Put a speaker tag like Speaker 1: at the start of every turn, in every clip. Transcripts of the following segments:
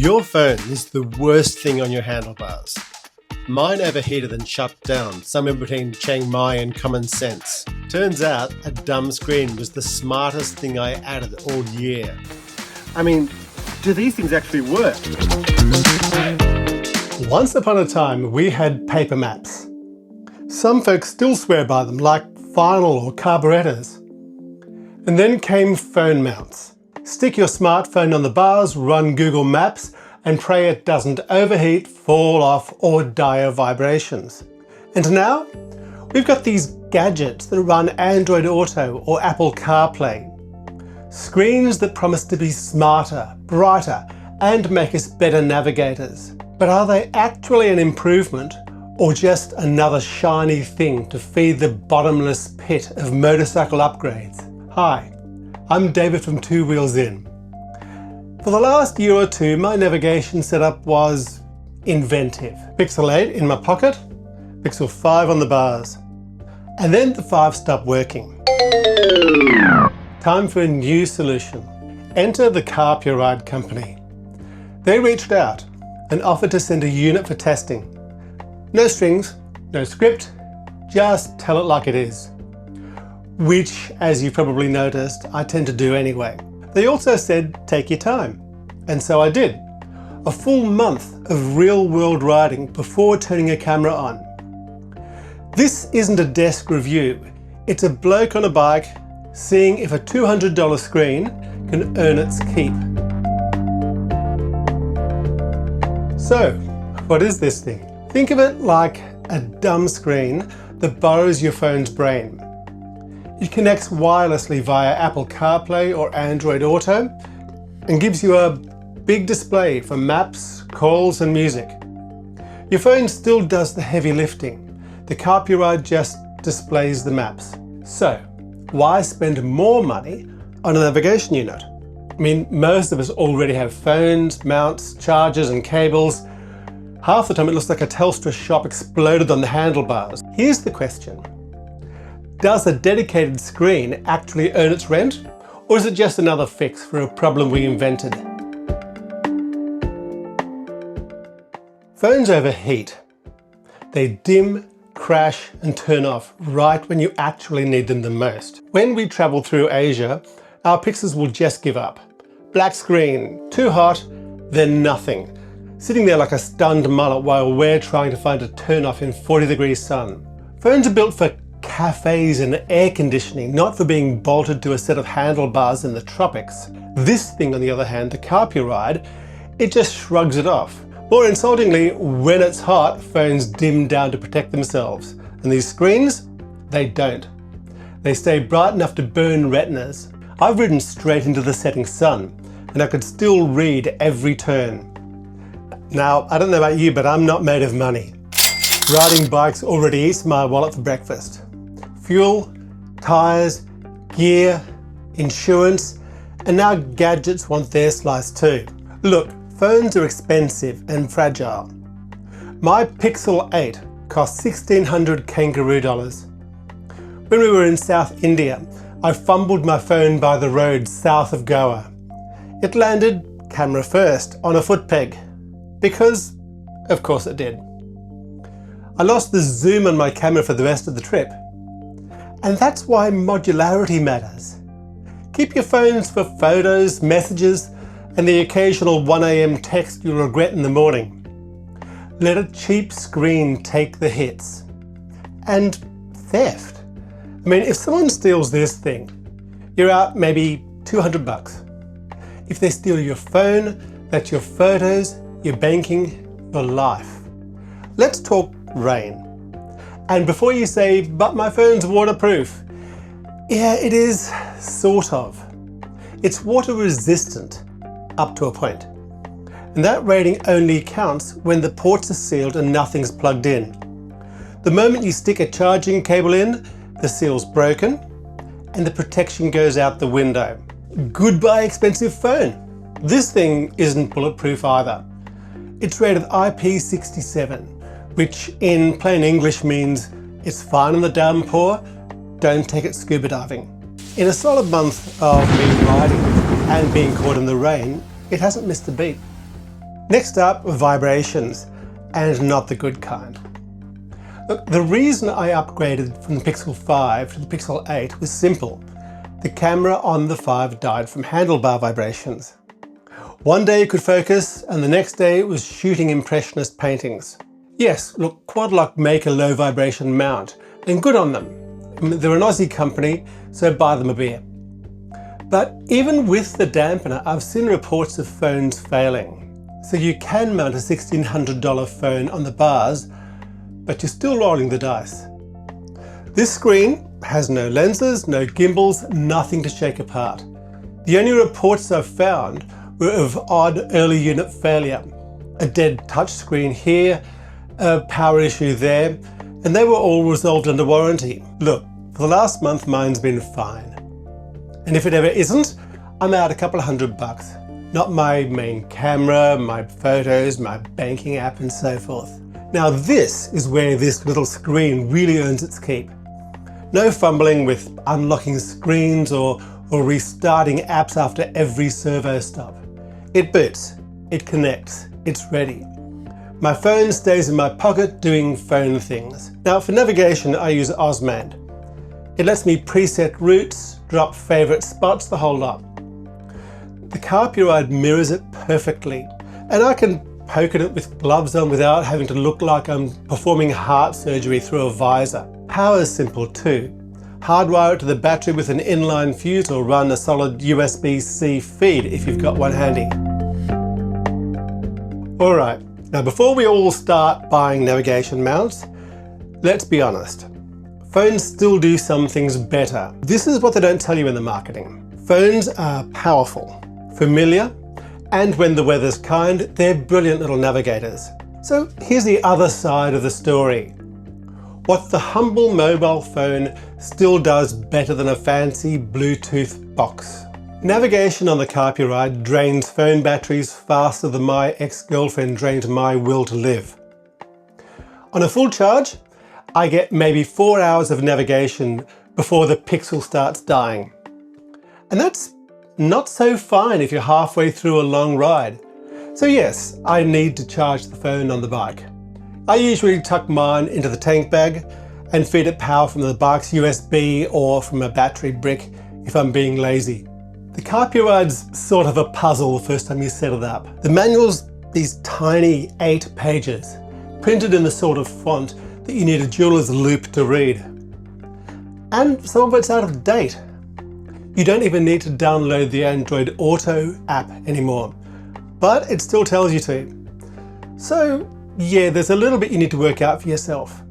Speaker 1: Your phone is the worst thing on your handlebars. Mine overheated and shut down, somewhere between Chiang Mai and common sense. Turns out a dumb screen was the smartest thing I added all year.
Speaker 2: I mean, do these things actually work?
Speaker 3: Once upon a time, we had paper maps. Some folks still swear by them, like vinyl or carburetors. And then came phone mounts. Stick your smartphone on the bars, run Google Maps, and pray it doesn't overheat, fall off, or die of vibrations. And now, we've got these gadgets that run Android Auto or Apple CarPlay. Screens that promise to be smarter, brighter, and make us better navigators. But are they actually an improvement, or just another shiny thing to feed the bottomless pit of motorcycle upgrades? Hi, I'm David from Two Wheels In. For the last year or two, my navigation setup was inventive. Pixel 8 in my pocket, Pixel 5 on the bars. And then the 5 stopped working. Time for a new solution. Enter the Carpuride company. They reached out and offered to send a unit for testing. No strings, no script, just tell it like it is. Which, as you probably noticed, I tend to do anyway. They also said, take your time. And so I did. A full month of real-world riding before turning a camera on. This isn't a desk review. It's a bloke on a bike seeing if a $200 screen can earn its keep. So, what is this thing? Think of it like a dumb screen that borrows your phone's brain. It connects wirelessly via Apple CarPlay or Android Auto and gives you a big display for maps, calls and music. Your phone still does the heavy lifting. The Carpuride just displays the maps. So, why spend more money on a navigation unit? I mean, most of us already have phones, mounts, chargers and cables. Half the time it looks like a Telstra shop exploded on the handlebars. Here's the question. Does a dedicated screen actually earn its rent? Or is it just another fix for a problem we invented? Phones overheat. They dim, crash and turn off right when you actually need them the most. When we travel through Asia, our pixels will just give up. Black screen, too hot, then nothing. Sitting there like a stunned mullet while we're trying to find a turn off in 40-degree sun. Phones are built for cafes and air conditioning, not for being bolted to a set of handlebars in the tropics. This thing, on the other hand, the Carpuride, it just shrugs it off. More insultingly, when it's hot, phones dim down to protect themselves. And these screens, they don't. They stay bright enough to burn retinas. I've ridden straight into the setting sun, and I could still read every turn. Now, I don't know about you, but I'm not made of money. Riding bikes already eats my wallet for breakfast. Fuel, tyres, gear, insurance, and now gadgets want their slice too. Look, phones are expensive and fragile. My Pixel 8 cost 1,600 kangaroo dollars. When we were in South India, I fumbled my phone by the road south of Goa. It landed, camera first, on a foot peg. Because, of course it did. I lost the zoom on my camera for the rest of the trip. And that's why modularity matters. Keep your phones for photos, messages, and the occasional 1 AM text you'll regret in the morning. Let a cheap screen take the hits. And theft. I mean, if someone steals this thing, you're out maybe $200. If they steal your phone, that's your photos, your banking, your life. Let's talk rain. And before you say, but my phone's waterproof, yeah, it is, sort of. It's water resistant, up to a point. And that rating only counts when the ports are sealed and nothing's plugged in. The moment you stick a charging cable in, the seal's broken and the protection goes out the window. Goodbye expensive phone. This thing isn't bulletproof either. It's rated IP67, which in plain English means it's fine in the downpour, don't take it scuba diving. In a solid month of me riding and being caught in the rain, it hasn't missed a beat. Next up, vibrations, and not the good kind. Look, the reason I upgraded from the Pixel 5 to the Pixel 8 was simple. The camera on the 5 died from handlebar vibrations. One day it could focus, and the next day it was shooting impressionist paintings. Yes, look, Quadlock make a low vibration mount, and good on them. They're an Aussie company, so buy them a beer. But even with the dampener, I've seen reports of phones failing. So you can mount a $1,600 phone on the bars, but you're still rolling the dice. This screen has no lenses, no gimbals, nothing to shake apart. The only reports I've found were of odd early unit failure. A dead touchscreen here, a power issue there, and they were all resolved under warranty. Look, for the last month mine's been fine. And if it ever isn't, I'm out a couple of $100. Not my main camera, my photos, my banking app and so forth. Now this is where this little screen really earns its keep. No fumbling with unlocking screens or restarting apps after every servo stop. It boots, it connects, it's ready. My phone stays in my pocket doing phone things. Now for navigation I use Osmand. It lets me preset routes, drop favourite spots, the whole lot. The Carpuride mirrors it perfectly, and I can poke at it with gloves on without having to look like I'm performing heart surgery through a visor. Power's simple too. Hardwire it to the battery with an inline fuse or run a solid USB-C feed if you've got one handy. Alright, now before we all start buying navigation mounts, let's be honest. Phones still do some things better. This is what they don't tell you in the marketing. Phones are powerful, familiar, and when the weather's kind, they're brilliant little navigators. So here's the other side of the story. What the humble mobile phone still does better than a fancy Bluetooth box. Navigation on the Carpuride drains phone batteries faster than my ex-girlfriend drained my will to live. On a full charge, I get maybe 4 hours of navigation before the Pixel starts dying. And that's not so fine if you're halfway through a long ride. So yes, I need to charge the phone on the bike. I usually tuck mine into the tank bag and feed it power from the bike's USB or from a battery brick if I'm being lazy. The Carpuride's sort of a puzzle the first time you set it up. The manual's these tiny 8 pages, printed in the sort of font that you need a jeweler's loupe to read. And some of it's out of date. You don't even need to download the Android Auto app anymore, but it still tells you to. So yeah, there's a little bit you need to work out for yourself.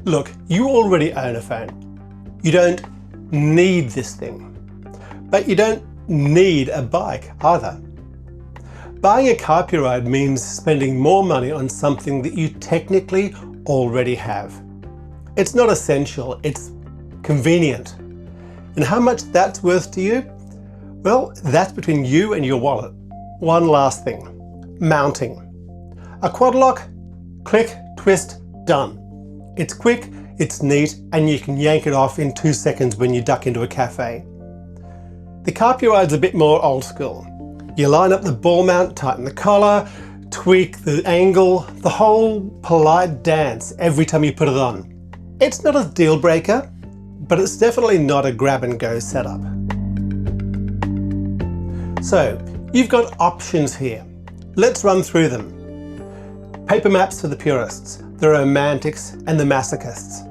Speaker 3: Look, you already own a phone. You don't need this thing, but you don't need a bike either. Buying a Carpuride means spending more money on something that you technically already have. It's not essential, it's convenient. And how much that's worth to you? Well, that's between you and your wallet. One last thing, mounting. A Quadlock, click, twist, done. It's quick, it's neat, and you can yank it off in 2 seconds when you duck into a cafe. The Carpuride's a bit more old school. You line up the ball mount, tighten the collar, tweak the angle, the whole polite dance every time you put it on. It's not a deal breaker, but it's definitely not a grab and go setup. So you've got options here. Let's run through them. Paper maps for the purists, the romantics and the masochists.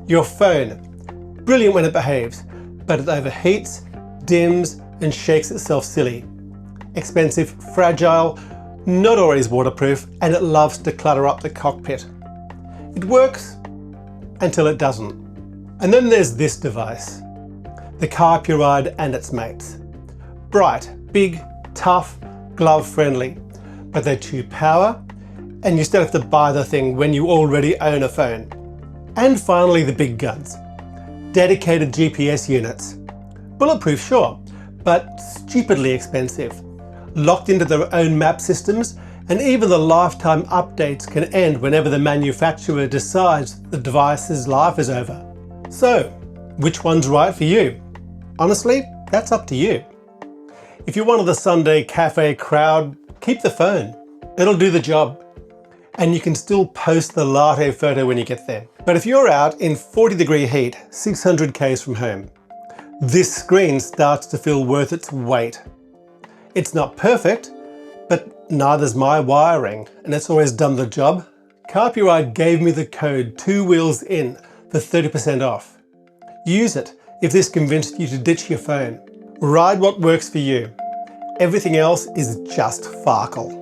Speaker 3: Your phone, brilliant when it behaves, but it overheats, dims and shakes itself silly. Expensive, fragile, not always waterproof, and it loves to clutter up the cockpit. It works until it doesn't. And then there's this device, the Carpuride and its mates. Bright, big, tough, glove-friendly, but they chew power, and you still have to buy the thing when you already own a phone. And finally, the big guns. Dedicated GPS units. Bulletproof, sure, but stupidly expensive. Locked into their own map systems, and even the lifetime updates can end whenever the manufacturer decides the device's life is over. So, which one's right for you? Honestly, that's up to you. If you're one of the Sunday cafe crowd, keep the phone. It'll do the job. And you can still post the latte photo when you get there. But if you're out in 40-degree heat, 600 k's from home, this screen starts to feel worth its weight. It's not perfect, but neither's my wiring, and it's always done the job. Carpuride gave me the code 2 wheels in for 30% off. Use it if this convinced you to ditch your phone. Ride what works for you. Everything else is just farkle.